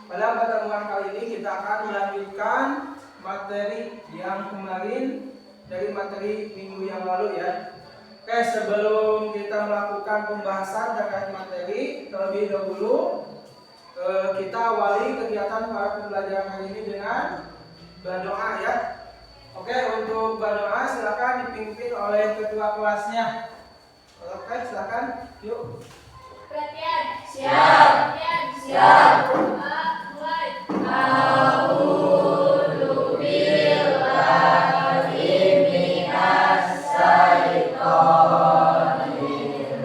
Pada pertemuan kali ini kita akan melanjutkan materi yang kemarin dari materi minggu yang lalu ya. Oke, sebelum kita melakukan pembahasan terkait materi, terlebih dahulu kita awali kegiatan para pembelajaran hari ini dengan berdoa ya. Oke, untuk berdoa silakan dipimpin oleh ketua kelasnya. Oke, silakan. Yuk. Perhatian. Siap. Perhatian. Siap. Mulai. A'udzu billahi minas syaitonir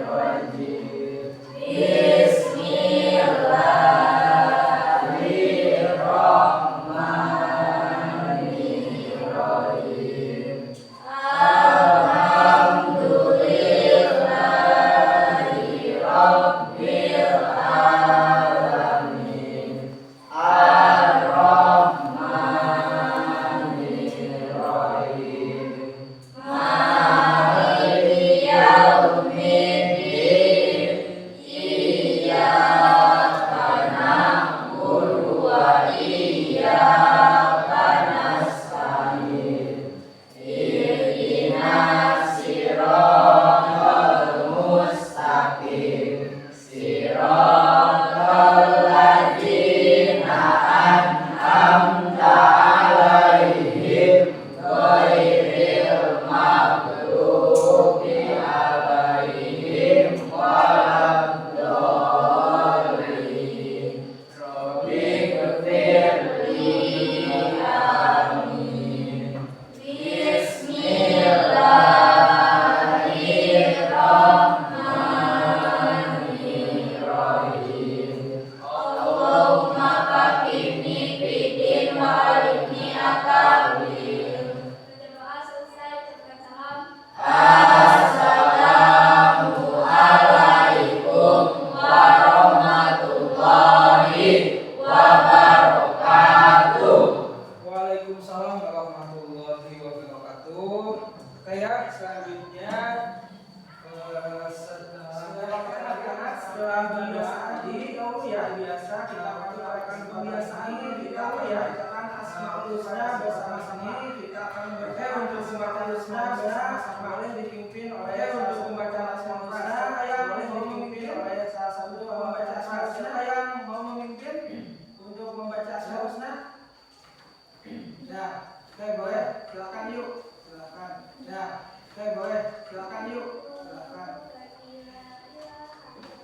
rajim. Bismillahirrahmanirrahim. Alhamdulillahi rabbil alamin. Ar-Rahmanir Rahim. Maliki yaumiddin. Iyyaka na'budu wa iyyaka nasta'in. Ihdinas siratal mustaqim. Siratal ladzina an'amta 'alaihim ghairil maghdubi 'alaihim waladdallin. Rabbighfirli. Amin. Bismillahirrahmanirrahim. Allahumma faqihni fiddin wa'allimni at-ta'wil. Berdoa selesai ucapkan salam. Assalamualaikum warahmatullahi wabarakatuh. Waalaikumsalam warahmatullahi wabarakatuh. Oke ya, selanjutnya setelah berdoa di ya biasa kita melakukan pembiasaan kita ya akan asmaul husna bersama-sama kita akan membaca untuk membaca husna bersama-sama boleh dipimpin oleh untuk membaca asmaul husna yang boleh dipimpin oleh salah satu pembaca asmaul husna yang mau memimpin untuk membaca asmaul husna. Ya, oke boleh, silakan yuk, silakan. Ya, oke boleh, silakan yuk, silakan.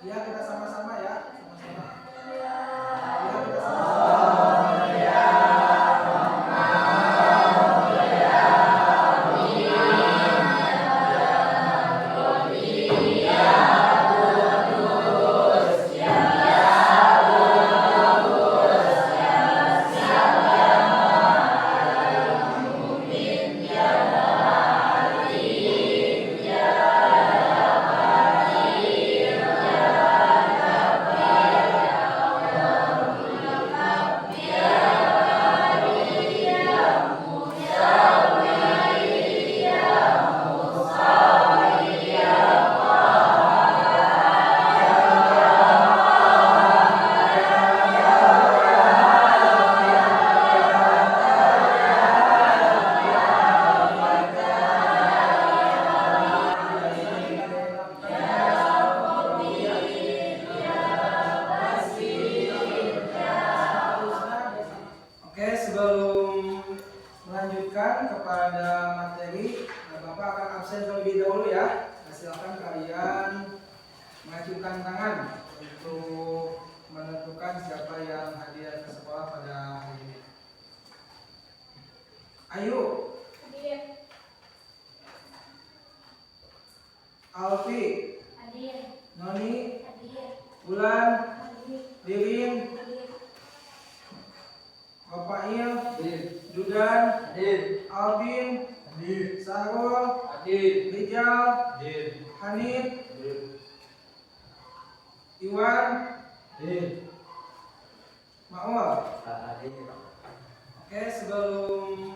Ya kita sama-sama ya, sama-sama. Ya kita sama-sama. Oke, sebelum melanjutkan kepada materi, Bapak akan absen terlebih dahulu ya. Silakan kalian mengajukan tangan untuk menentukan siapa yang hadir ke sekolah pada hari ini. Ayu, Hadir. Alfi, Hadir. Noni, Hadir. Bulan, Hadir. Lirin, Hadir. Bapak Il, Judan, Alvin, Sahrul, Rijal, Hanif, Iwan, Ma'ul. Oke, sebelum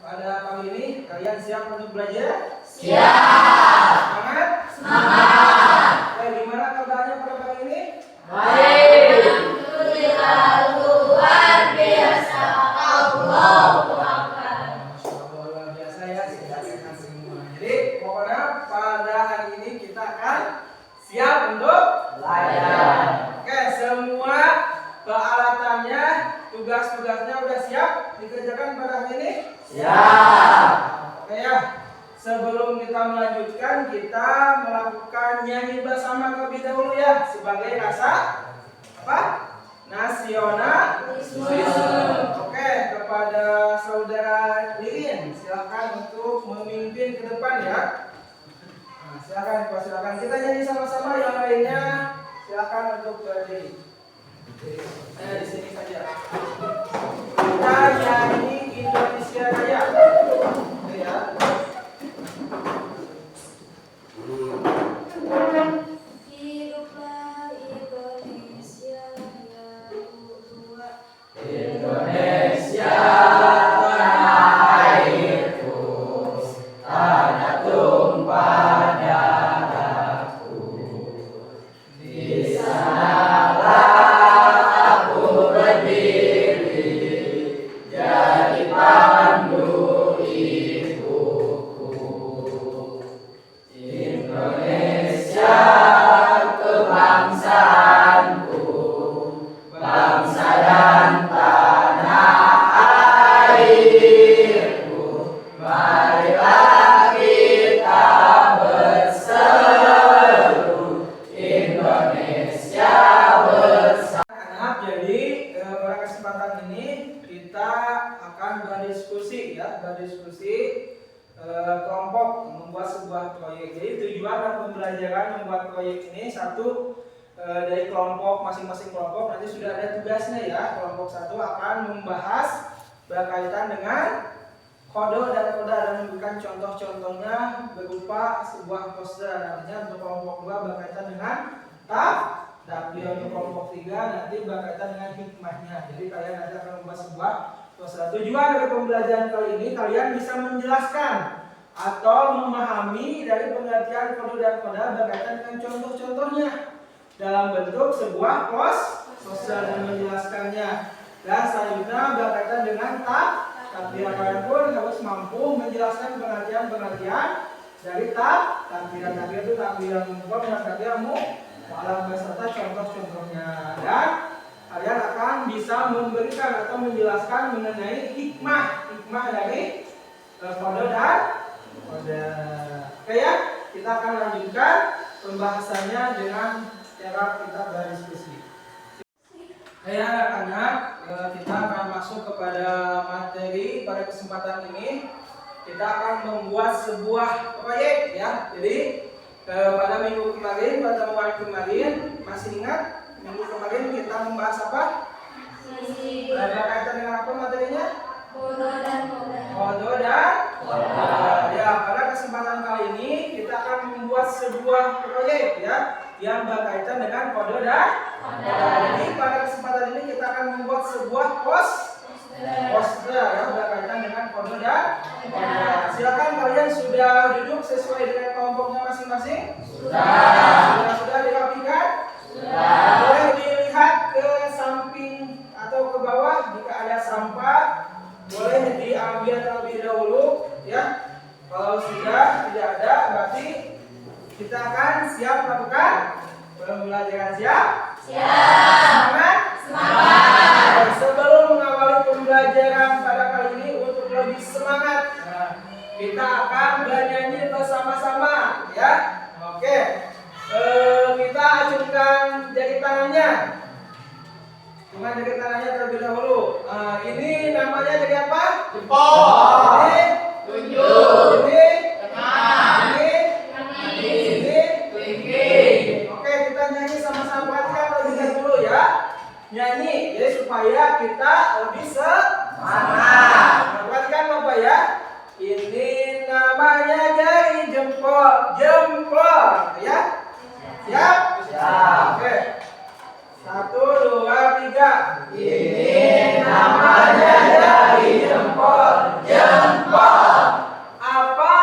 pada pagi ini kalian siap untuk belajar? Siap. Semangat? Semangat. Oke, gimana kabarnya pada pagi ini? Baik. Alhamdulillah. tugas-tugasnya udah siap dikerjakan pada hari ini? Siap. Oke ya. Sebelum kita melanjutkan, kita melakukan nyanyi bersama terlebih dahulu ya, sebagai rasa apa? Nasionalisme. Oke, kepada saudara Lirin, silakan untuk memimpin ke depan ya. Nah, silakan kita nyanyi sama-sama, yang lainnya silakan untuk berdiri. Saya di sini saja. Kita nyanyi Indonesia Raya. Oke ya. Hiduplah Indonesia yang tua. Indonesia tanah airku, tanah tumpah darahku. Di sanalah aku berdiri, jadi pandu ibuku. Indonesia kebangsaanku, bangsa dan tanah airku. Marilah kita berseru, Indonesia bersatu. Anak, jadi pada kesempatan ini kita akan berdiskusi ya, kelompok membuat sebuah proyek. Jadi tujuan dan pembelajaran membuat proyek ini satu, dari kelompok masing-masing kelompok nanti sudah ada tugasnya ya. Kelompok satu akan membahas berkaitan dengan kode dan memberikan contoh-contohnya berupa sebuah poster. Artinya untuk kelompok dua berkaitan dengan tapi untuk kelompok tiga nanti berkaitan dengan hikmahnya. Jadi kalian nanti akan membuat sebuah poster. Tujuan dari pembelajaran kali ini kalian bisa menjelaskan atau memahami dari pengertian kode dan koda berkaitan dengan contoh-contohnya dalam bentuk sebuah poster dan menjelaskannya. Dan selanjutnya berkaitan dengan takbir. Kalian pun harus mampu menjelaskan pengertian dari takbir. Takbir itu takbir umum dan takbir mu'allaq beserta contoh-contohnya. Dan kalian akan bisa memberikan atau menjelaskan mengenai hikmah dari kode dan koda. Oke ya, kita akan lanjutkan pembahasannya dengan cara kita berdiskusi. Ya anak-anak, kita akan masuk kepada materi pada kesempatan ini. Kita akan membuat sebuah proyek ya. Jadi pada minggu kemarin, masih ingat minggu kemarin kita membahas apa? Berkaitan dengan apa materinya? Kode dan koda. Kode dan koda. Ya, pada kesempatan kali ini kita akan membuat sebuah proyek ya yang berkaitan dengan kode dan koda. Jadi pada kesempatan ini kita akan membuat sebuah poster ya berkaitan dengan kode dan koda. Silakan kalian sudah duduk sesuai dengan kelompoknya masing-masing? Sudah dirapikan? Boleh dilihat ke samping atau ke bawah jika ada sampah. Boleh diambil terlebih dahulu ya. Kalau sudah tidak ada berarti kita akan siap melakukan pembelajaran. Siap? Semangat. Sebelum mengawali pembelajaran pada kali ini, untuk lebih semangat, kita akan bernyanyi bersama-sama ya. Oke. Kita acungkan jari tangannya. Cuma jari tangannya terlebih dahulu. Ini namanya jari apa? Jempol. Ini Tunjuk. Ini Tengah. Ini Kelingking. Oke, kita nyanyi sama-sama. Perhatikan terlebih dahulu ya. Nyanyi ya supaya kita lebih semangat. Perhatikan Bapak ya. Ini namanya jari jempol ya. Siap? Oke. 1, 2, 3. Ini namanya jari jempol. Apa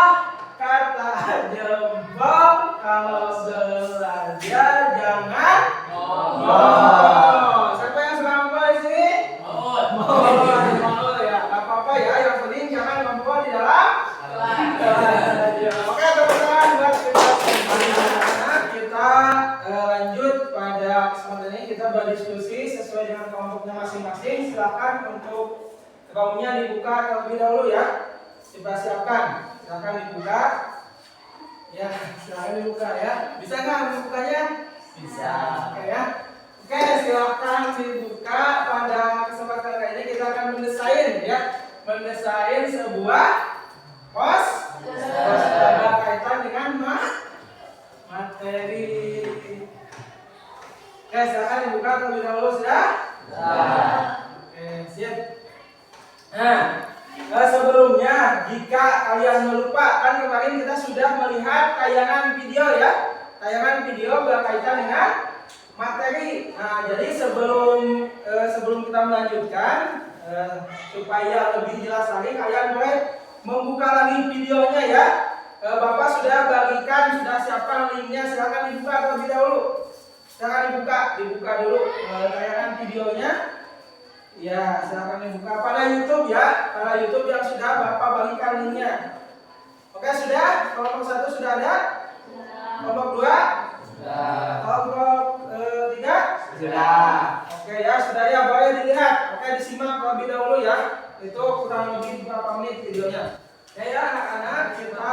kata jempol kalau belajar jangan ngomong? Siapa yang suka ngomong di sini? Mau ya, nggak apa-apa ya. Yang penting jangan ngomong di dalam. Oke, teman-teman, buat kita lanjut pada kesempatan ini kita berdiskusi sesuai dengan kelompoknya masing-masing. Silakan untuk kelompoknya dibuka terlebih dahulu ya. Dipersiapkan. Silakan dibuka. Ya, silakan dibuka ya. Bisa nggak membukanya? Bisa. Oke ya. Oke, silakan dibuka. Pada kesempatan kali ini kita akan mendesain ya. Mendesain sebuah pos berkaitan dengan materi. Oke, silakan dibuka terlebih dahulu sudah. Oke, siap. Nah, sebelumnya jika kalian lupa, kan kemarin kita sudah melihat tayangan video ya, tayangan video berkaitan dengan materi. Nah, jadi sebelum kita melanjutkan, supaya lebih jelas lagi, kalian boleh membuka lagi videonya ya. Bapak sudah bagikan, sudah siapkan linknya, silakan dibuka terlebih dahulu. Silakan dibuka dulu tayangan videonya. Ya, silakan dibuka pada YouTube ya, pada YouTube yang sudah Bapak bagikan linknya. Oke, sudah? Kelompok 1 sudah ada? Kelompok 2? Sudah. Kelompok 3? Sudah. Oke ya, sudah ya, boleh dilihat. Oke, disimak terlebih dahulu ya. Itu kurang lebih berapa menit videonya. Oke ya anak-anak, kita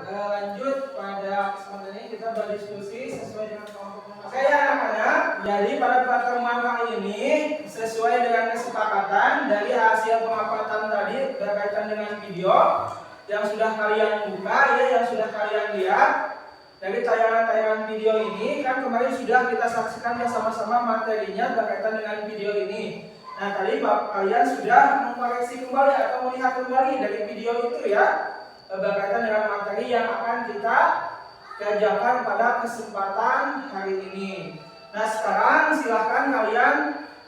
lanjut pada kesempatan ini kita berdiskusi sesuai dengan kelompok. Oke ya anak-anak, jadi pada pertemuan kali ini sesuai dengan kesepakatan dari hasil pemapatan tadi berkaitan dengan video yang sudah kalian buka ya, yang sudah kalian lihat dari tayangan-tayangan video ini, kan kemarin sudah kita saksikan bersama-sama materinya berkaitan dengan video ini. Nah, tadi kalian sudah mengkoreksi kembali atau melihat kembali dari video itu ya, berkaitan dengan materi yang akan kita kerjakan pada kesempatan hari ini. Nah, sekarang silahkan kalian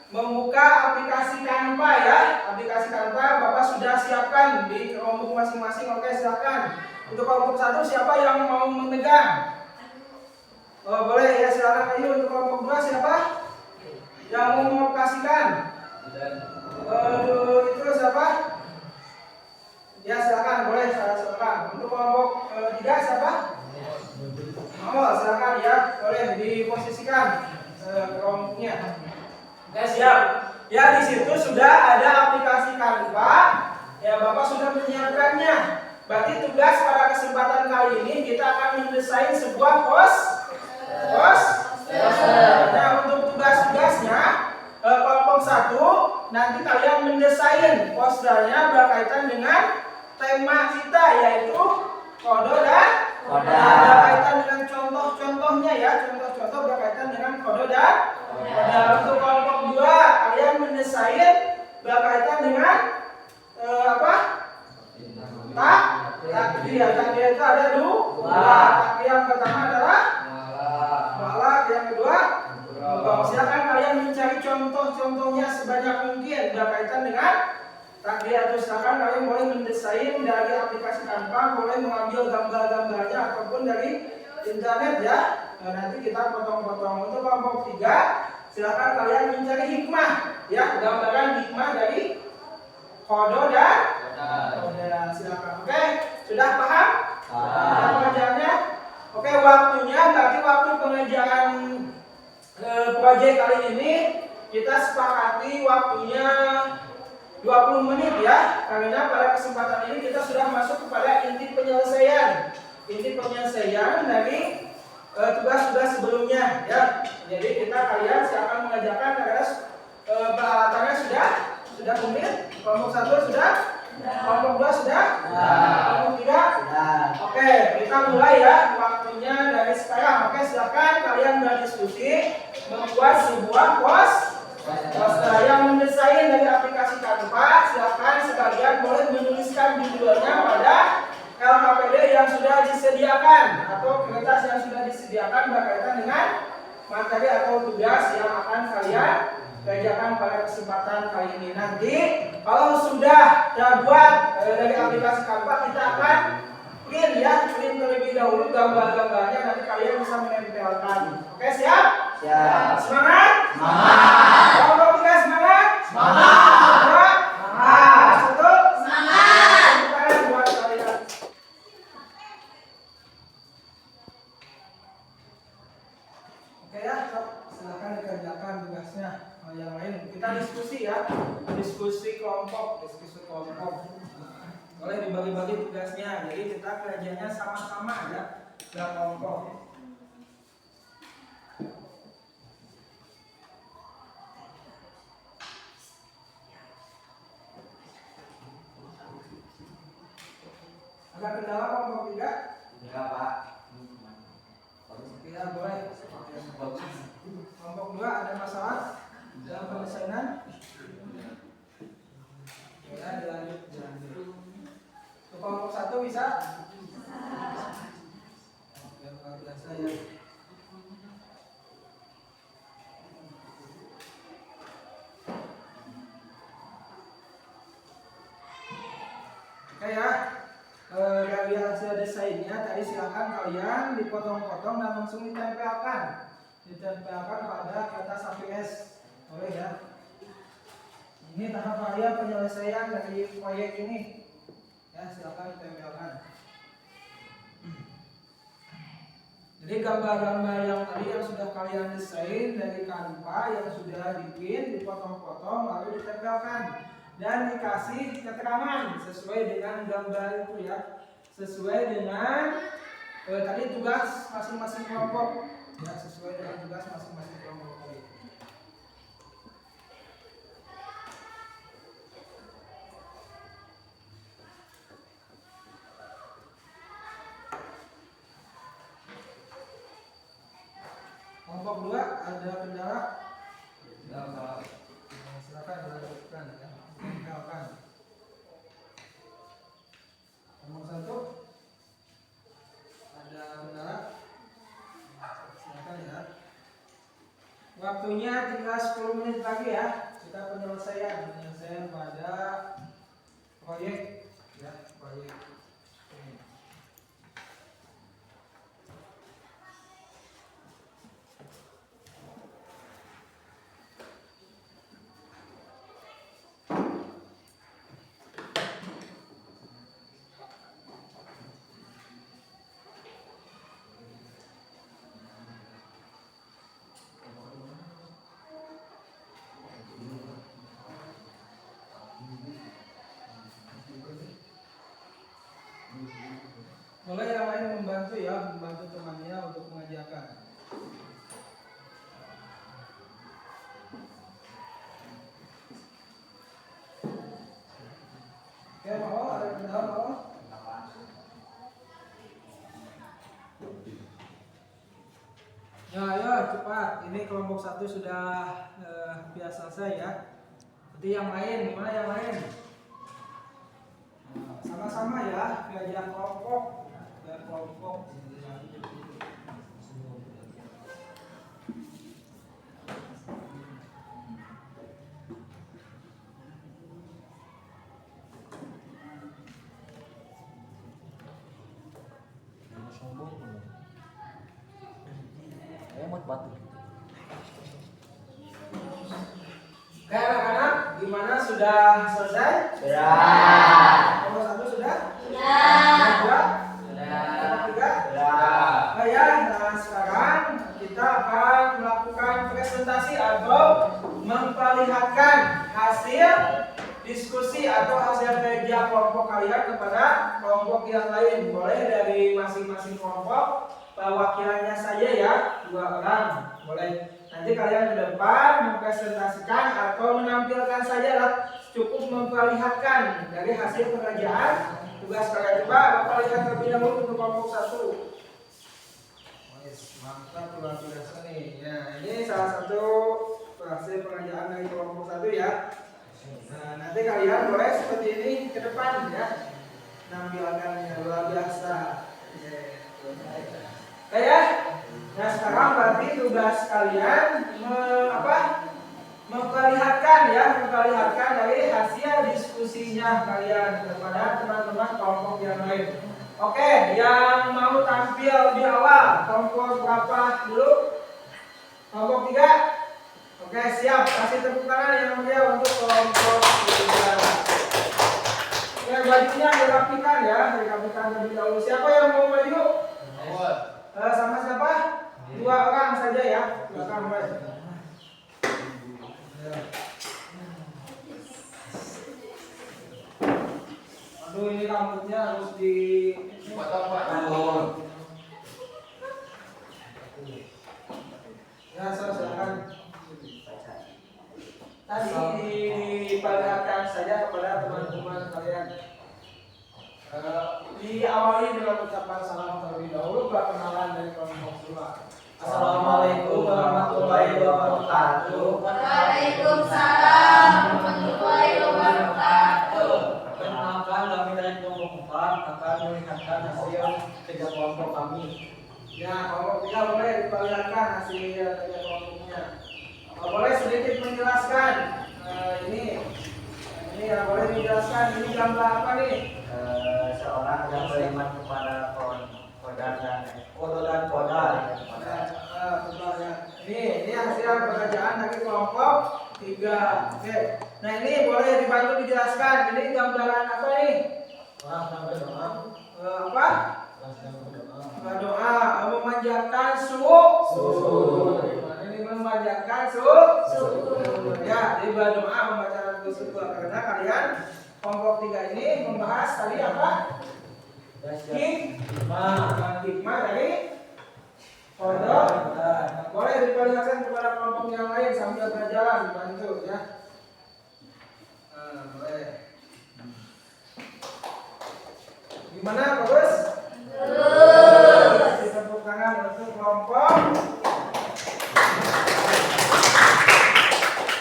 membuka aplikasi Canva ya. Aplikasi Canva Bapak sudah siapkan di kelompok masing-masing. Oke, silahkan. Untuk kelompok 1 siapa yang mau memegang? Oh, boleh ya, silakan. Ayo untuk kelompok 2 siapa? Yang mau mengoperasikan? Itu siapa? Ya, silakan, boleh silakan. Untuk kelompok 3 siapa? Oh, silakan ya, boleh diposisikan kelompoknya. Oke, siap. Ya, di situ sudah ada aplikasi Canva. Ya, Bapak sudah menyiapkannya. Berarti tugas pada kesempatan kali ini kita akan mendesain sebuah Nah, untuk tugas-tugasnya kelompok 1 nanti kalian mendesain posternya berkaitan dengan tema kita, yaitu kode dan berkaitan dengan contoh-contohnya ya, contoh-contoh berkaitan dengan kode dan kode. Untuk kelompok 2 kalian mendesain berkaitan dengan takdir. Takdir itu ada dua. Takdir yang pertama adalah malak, yang kedua bohong. Silakan kalian mencari contoh-contohnya sebanyak mungkin berkaitan dengan takdir. Atau silakan kalian boleh mendesain dari aplikasi Canva, boleh mengambil gambar-gambarnya ataupun dari internet ya. Nah, nanti kita potong-potong. Untuk kelompok 3 silakan kalian mencari hikmah ya, gambaran hikmah dari kode dan kode. Silakan. Oke, sudah paham? Pengajarannya? Oke, waktunya berarti waktu pengerjaan proyek kali ini kita sepakati waktunya 20 menit ya, karena pada kesempatan ini kita sudah masuk kepada inti penyelesaian dari tugas-tugas sebelumnya ya. Jadi kalian silakan mengerjakan karena peralatannya sudah komplit. Kelompok 1 sudah, kelompok 2 sudah, kelompok 3 sudah. Oke, kita mulai ya, waktunya dari sekarang. Oke, silakan kalian berdiskusi membuat sebuah poster yang mendesain dari aplikasi Canva. Silakan sebagian boleh menuliskan judulnya pada LKPD yang sudah disediakan atau kertas yang sudah disediakan berkaitan dengan materi atau tugas yang akan kalian kerjakan pada kesempatan kali ini. Nanti kalau sudah terbuat dari aplikasi Canva, kita akan print terlebih dahulu gambar-gambarnya, nanti kalian bisa menempelkan. Oke, siap? Siap. Semangat? Semangat. Kelompok 3 semangat? Semangat. Semangat. 1 semangat. Tangan buat kalian. Oke ya, silakan dikerjakan tugasnya. Yang lain kita diskusi ya, diskusi kelompok. Boleh dibagi-bagi tugasnya, jadi kita kerjanya sama-sama ya, dalam kelompok. Ada kendala kelompok 3? Enggak, Pak. Tidak boleh. Kelompok 2 ada masalah dalam penyelesaian? Ya, dilanjut. Untuk kelompok 1 bisa? Oke, luar biasa ya. Oke ya. Dari hasil desainnya tadi silakan kalian dipotong-potong dan langsung ditempelkan pada kertas HVS, boleh ya. Ini tahap kalian penyelesaian dari proyek ini ya, silakan ditempelkan. Jadi gambar-gambar yang tadi yang sudah kalian desain dari Canva yang sudah dipotong-potong lalu ditempelkan dan dikasih keterangan sesuai dengan gambar itu ya, sesuai dengan tadi tugas masing-masing kelompok ya, sesuai dengan tugas masing-masing kelompok tadi. Kelompok 2 ada kendala? Enggak. Silakan dilanjutkan ya. Tempelkan. Nomor 1 ada kendala? Silakan ya. Waktunya tinggal 10 menit lagi ya. Kita penyelesaian pada proyek ya, proyek ini. Boleh yang lain membantu ya, membantu temannya untuk mengerjakan. Oke, mau ada kendala mau? Ya, ayo cepat. Ini kelompok 1 sudah biasa selesai ya. Jadi yang lain, gimana yang lain? Sama-sama ya, belajar kelompok. Batu. Oke anak-anak, gimana sudah selesai? Sudah. Nomor 1 sudah? Sudah. Nomor 2? Sudah. Nomor 3? Sudah. Oh ya, nah sekarang kita akan melakukan presentasi atau memperlihatkan hasil diskusi atau hasil kerja kelompok kalian kepada kelompok yang lain. Boleh dari masing-masing kelompok, perwakilannya saja ya, 2 orang. Boleh. Nanti kalian ke depan mempresentasikan atau menampilkan saja lah, cukup memperlihatkan dari hasil pekerjaan tugas kalian. Coba Bapak lihat terlebih dahulu untuk kelompok 1. Mantap, luar biasa nih. Ya, ini salah satu hasil pengerjaan dari kelompok 1 ya. Nah, nanti kalian boleh seperti ini ke depan ya, menampilkannya luar biasa. Oke ya. Nah sekarang berarti tugas kalian memperlihatkan dari hasil diskusinya kalian kepada teman-teman kelompok yang lain. Oke, yang mau tampil di awal kelompok berapa dulu? Kelompok 3. Oke, siap. Kasih tepuk tangan yang mulia untuk kelompok 3. Oke, bajunya dirapikan ya, dirapikan terlebih dahulu. Siapa yang mau maju? Sama siapa? 2 orang saja ya. Belakang baik. rambutnya harus dipotong. Ya, silakan. Tadi diperlihatkan saja kepada teman-teman kalian. Diawali dengan ucapan salam terlebih dahulu, perkenalan dari kelompok 2. Assalamualaikum warahmatullahi wabarakatuh. Waalaikumsalam warahmatullahi wabarakatuh. Perkenalkan, kami dari kelompok 4 akan melihatkan hasil kerja kelompok kami. Ya, kelompok 3 boleh diperlihatkan hasil kerja kelompoknya. Boleh sedikit menjelaskan ini ya, boleh dijelaskan ini gambar apa nih? Seorang yang beriman kepada kodar dan kodar. Ini hasil pekerjaan dari kelompok 3. Oke. Nah, ini boleh dibantu dijelaskan. Ini gambaran apa nih? Orang sedang berdoa. Apa? Doa memanjatkan syukur. Ini memanjatkan syukur. Ya, jadi berdoa membaca bersyukur karena kalian kelompok 3 ini membahas tadi apa? Hikmah dari kodok. Boleh diperlihatkan kepada kelompok yang lain sambil berjalan, dibantu ya. Boleh. Gimana, bagus? Bagus. Tepuk tangan untuk kelompok.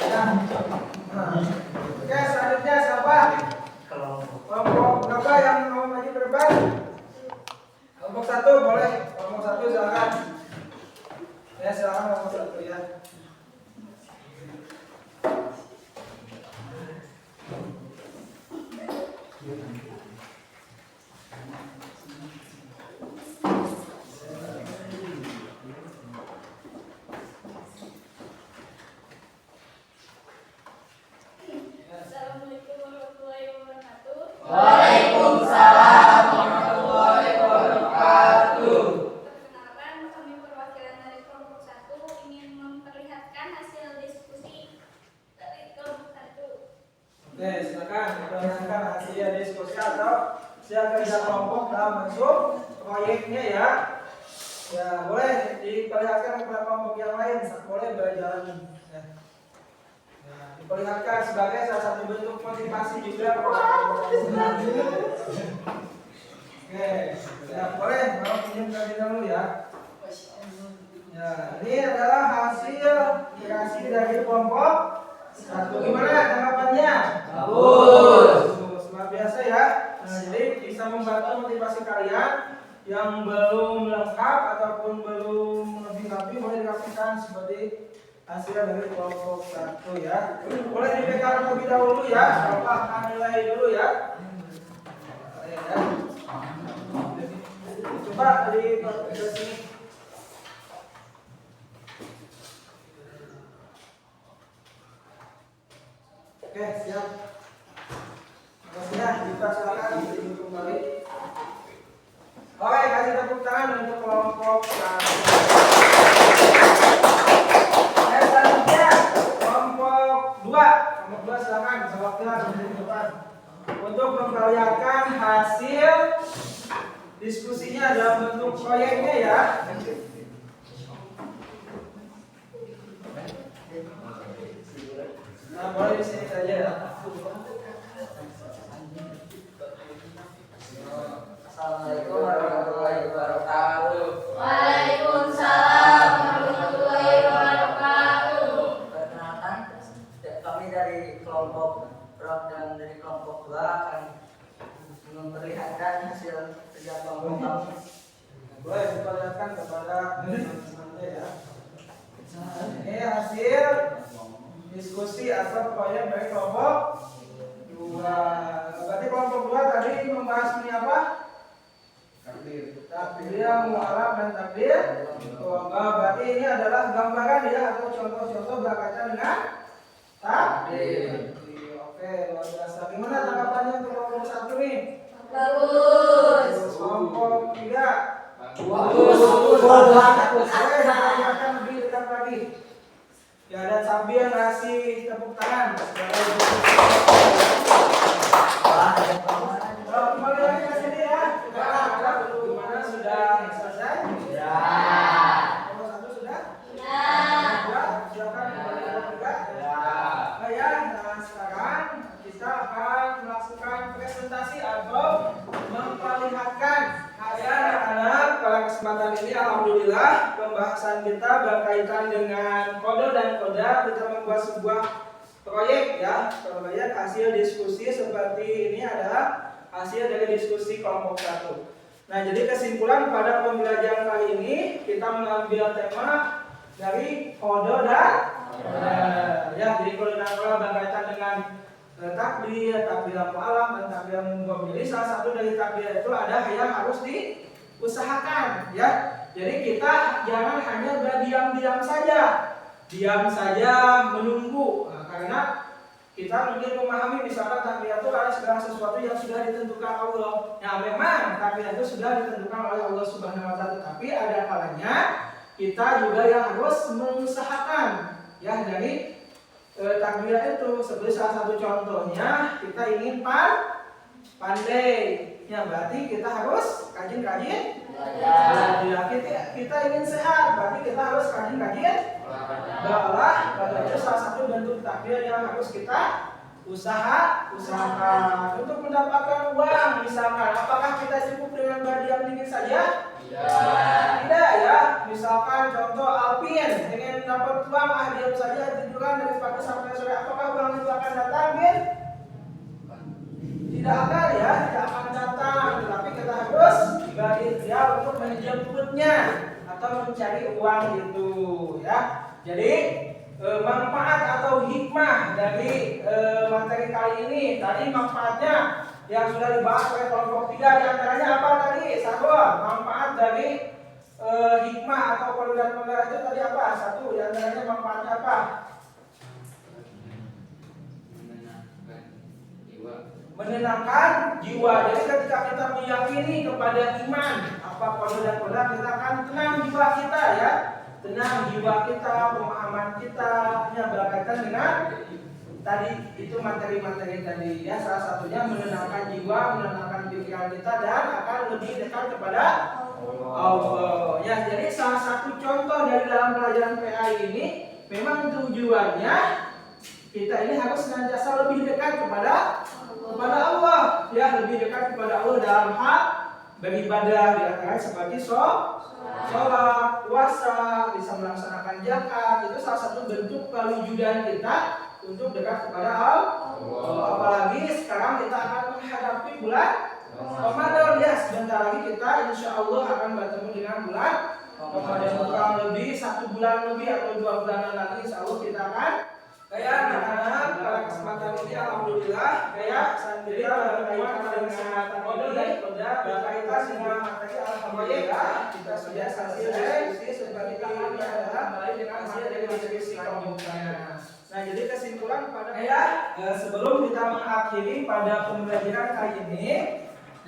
Ya. Oke, selanjutnya siapa? Kelompok berapa yang mau maju ke depan? Kelompok 1 boleh. Kelompok 1 silakan. Ya, silakan kelompok 1 ya. Assalamualaikum warahmatullahi wabarakatuh. Waalaikumsalam warahmatullahi wabarakatuh. Perkenalkan, kami perwakilan dari kelompok 1 ingin memperlihatkan hasil diskusi dari kelompok 1. Oke, silakan diperlihatkan hasil diskusi atau hasil kerja kelompok dalam bentuk proyeknya ya. Ya, boleh diperlihatkan kepada kelompok yang lain, boleh berjalan. Ya. Diperlihatkan sebagai salah satu bentuk motivasi juga kepada kelompok lain. Oke, ya boleh, mau pinjam tadi dulu ya. Ya, ini adalah hasil kreasi dari kelompok 1. Gimana tanggapannya? Bagus. Luar biasa ya. Nah, jadi bisa membantu motivasi kalian yang belum lengkap ataupun belum lebih rapi, boleh dirapikan seperti hasil dari kelompok 1 ya. Boleh dipegang terlebih dahulu ya. Bapak akan nilai dulu ya. Coba dari sini. Oke, siap. Maksudnya kita silakan dihitung kembali. Oke, kasih tepuk tangan untuk kelompok 1. Selanjutnya kelompok 2. Kelompok 2 silakan sewaktu-waktu di depan untuk memperlihatkan hasil diskusinya dalam bentuk proyeknya ya. Nah, boleh di sini saja ya. Assalamualaikum warahmatullahi wabarakatuh. Waalaikumsalam warahmatullahi wabarakatuh. Perkenalkan, kami dari kelompok Rock dan dari kelompok 2 akan memperlihatkan hasil kerja kelompok kami. Boleh diperlihatkan kepada teman-teman ya. Ini hasil diskusi atau proyek dari kelompok 2. Berarti kelompok 2 tadi membahas ini apa? Takbir, mu'arab dan takbir. Berarti ini adalah gambaran ya atau contoh-contoh berkaitan dengan takbir. Oke, luar biasa. Gimana tanggapannya untuk kelompok 1 nih? Bagus. Kelompok 3. Bagus. Saya akan lebih dekat lagi. Ya, dan sambil ngasih tepuk tangan. Kembali lagi alhamdulillah pembahasan kita berkaitan dengan kode dan koda. Kita membuat sebuah proyek ya, proyek hasil diskusi seperti ini adalah hasil dari diskusi kelompok 1. Nah, jadi kesimpulan pada pembelajaran kali ini kita mengambil tema dari kode dan koda. Ya, jadi kode dan koda berkaitan dengan takbir, takbiratul alam dan takbiratul mugham. Jadi salah satu dari takbir itu ada yang harus diusahakan ya. Jadi kita jangan hanya berdiam-diam saja, diam saja menunggu. Nah, karena kita mungkin memahami misalkan takbir itu ada segala sesuatu yang sudah ditentukan Allah. Ya memang takbir itu sudah ditentukan oleh Allah Subhanahu wa taala, tapi ada kalanya kita juga yang harus mengusahakan ya dari takbir itu. Seperti salah satu contohnya kita ingin pandai. Ya berarti kita harus rajin-rajin belajar. Kita ingin sehat, berarti kita harus rajin-rajin berolahraga. Itu salah satu bentuk takbir yang harus kita usahakan. Untuk mendapatkan uang misalkan, apakah kita cukup dengan berdiam diri saja? Tidak ya. Misalkan contoh Alpin ingin dapat uang, diam saja tiduran dari pagi sampai sore, apakah uang itu akan datang? Tidak akan ya, tidak akan datang. Tapi kita harus berikhtiar untuk menjemputnya atau mencari uang itu ya. Jadi manfaat atau hikmah dari materi kali ini, tadi manfaatnya yang sudah dibahas oleh kelompok 3 diantaranya apa tadi? Sahur. Manfaat dari hikmah atau koda itu tadi apa? Satu diantaranya manfaatnya apa? Menenangkan jiwa. Jadi ketika kita meyakini kepada iman apa koda dan koda, kita akan tenang jiwa kita ya. Tenang jiwa kita, pemahaman kita yang berkaitan dengan tadi itu materi-materi tadi ya. Salah satunya menenangkan jiwa, menenangkan pikiran kita dan akan lebih dekat kepada Allah. Ya, jadi salah satu contoh dari dalam pelajaran PA ini memang tujuannya kita ini harus senantiasa lebih dekat kepada Allah ya, lebih dekat kepada Allah dalam hal beribadah, diantaranya seperti sholat, puasa, bisa melaksanakan zakat. Itu salah satu bentuk perwujudan kita untuk dekat kepada Allah. Apalagi sekarang kita akan menghadapi bulan Ramadan ya. Sebentar lagi kita insya Allah akan bertemu dengan bulan Ramadan. Kurang lebih 1 bulan lebih atau 2 bulanan lagi insya Allah kita akan kayak anak-anak pada kesempatan ini alhamdulillah kayak santri berkaitan dengan kode dan koda berkaitan dengan materi alhamdulillah kita sudah hasil diskusi sebagai ini adalah mulai dengan hasil dari diskusi kelompoknya. Nah, jadi kesimpulan pada sebelum kita mengakhiri pada pembelajaran kali ini,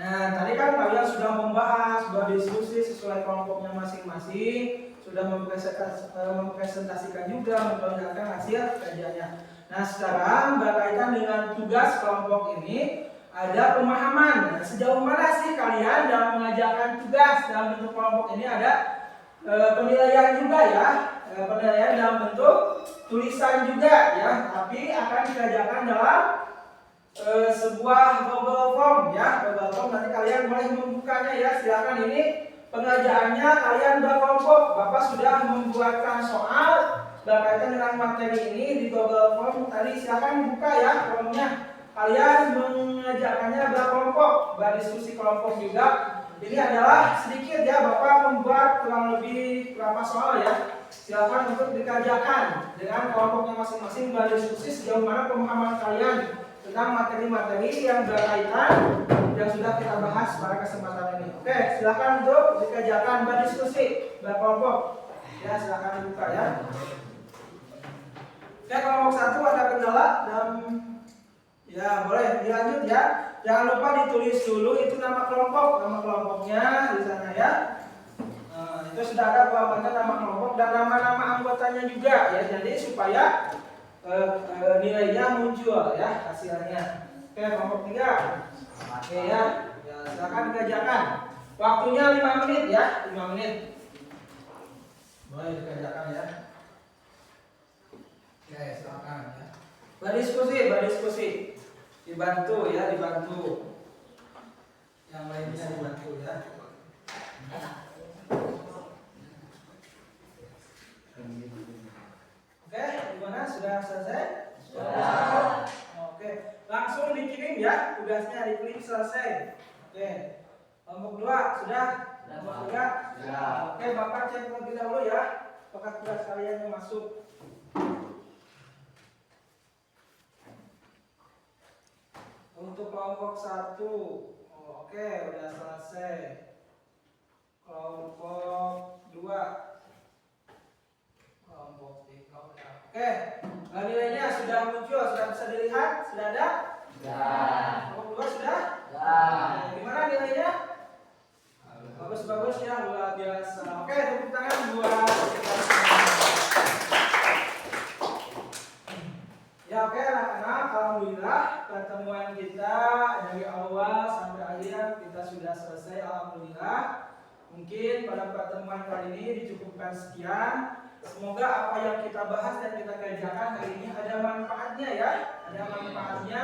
nah tadi kan kalian sudah membahas, berdiskusi sesuai kelompoknya masing-masing, sudah mempresentasikan juga, memperlihatkan hasil kajiannya. Nah, sekarang berkaitan dengan tugas kelompok ini ada pemahaman. Nah, sejauh mana sih kalian dalam mengajarkan tugas dalam bentuk kelompok ini? Ada penilaian juga ya, penilaian dalam bentuk tulisan juga ya, tapi akan dikerjakan dalam sebuah Google Form ya. Google Form nanti kalian boleh membukanya ya. Silakan, ini pengerjaannya kalian berkelompok. Bapak sudah membuatkan soal berkaitan dengan materi ini di Google Form tadi. Silakan buka ya formnya. Kalian mengerjakannya berkelompok, berdiskusi kelompok juga. Ini adalah sedikit ya, Bapak membuat kurang lebih berapa soal ya. Silakan untuk dikerjakan dengan kelompoknya masing-masing, berdiskusi sejauh mana pemahaman kalian tentang materi-materi yang berkaitan yang sudah kita bahas pada kesempatan ini. Oke, silakan untuk dikerjakan, berdiskusi berkelompok. Ya, silakan dibuka ya. Oke, kelompok 1 ada kendala dan ya boleh dilanjut ya. Jangan lupa ditulis dulu itu nama kelompoknya di sana ya. Itu sudah ada kelompoknya, nama kelompok dan nama-nama anggotanya juga ya. Jadi supaya nilainya muncul ya hasilnya. Oke, kelompok 3. Oke ya, silakan dikerjakan. Waktunya 5 menit ya, 5 menit. Boleh dikerjakan ya. Oke, silakan ya. Berdiskusi. Dibantu ya, dibantu. Yang lainnya dibantu ya. Oke, gimana? Sudah selesai? Sudah. Oke, langsung dikirim ya, tugasnya diklik selesai. Oke, kelompok 2 sudah? Kelompok 3? Sudah. Oke, Bapak cek terlebih dahulu ya, apakah tugas kalian yang masuk. Untuk kelompok 1, oke, udah selesai. Kelompok 2, kelompok 3 udah. Oke, nilainya sudah muncul, sudah bisa dilihat, sudah ada? Sudah. Kelompok 2 sudah? Sudah. Gimana nilainya? Bagus-bagus ya, luar biasa. Oke, tepuk tangan buat kita semua. Ya oke anak-anak, alhamdulillah pertemuan kita dari awal sampai akhir kita sudah selesai, alhamdulillah. Mungkin pada pertemuan kali ini dicukupkan sekian. Semoga apa yang kita bahas dan kita kerjakan hari ini ada manfaatnya ya, ada manfaatnya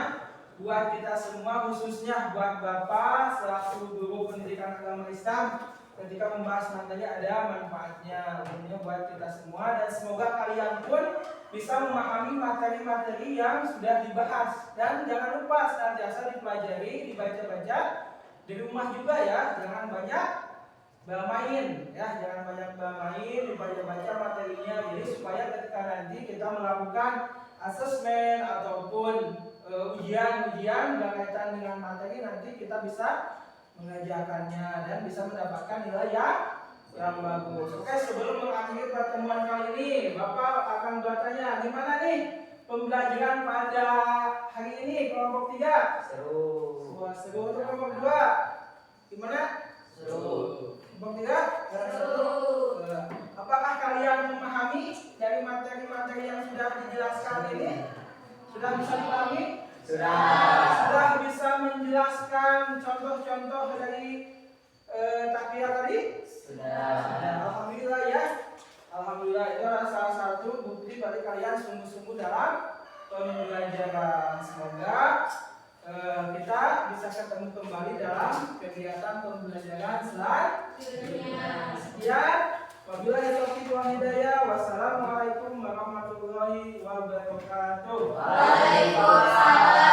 buat kita semua, khususnya buat Bapak selaku guru pendidikan agama Islam. Ketika membahas materi ada manfaatnya umumnya buat kita semua, dan semoga kalian pun bisa memahami materi-materi yang sudah dibahas. Dan jangan lupa senantiasa dipelajari, dibaca-baca di rumah juga ya, jangan banyak bermain ya, jangan banyak bermain, dibaca-baca materinya, jadi supaya ketika nanti kita melakukan asesmen ataupun ujian-ujian berkaitan dengan materi, nanti kita bisa mengerjakannya dan bisa mendapatkan nilai yang bagus. Oke, sebelum mengakhiri pertemuan kali ini, Bapak akan bertanya, gimana nih pembelajaran pada hari ini kelompok 3? Seru. Wah, seru. Untuk kelompok 2 gimana? Seru. Kelompok 3? Seru. Apakah kalian memahami dari materi-materi yang sudah dijelaskan ini? Sudah bisa dipahami? Sudah bisa menjelaskan contoh-contoh dari takbir tadi? Sudah. Alhamdulillah ya. Alhamdulillah, itu adalah salah satu bukti bagi kalian sungguh-sungguh dalam pembelajaran. Semoga kita bisa ketemu kembali dalam kegiatan pembelajaran selanjutnya. Sekian. Wabillahi taufiq wal hidayah. Wassalamualaikum warahmatullahi wabarakatuh. Waalaikumsalam.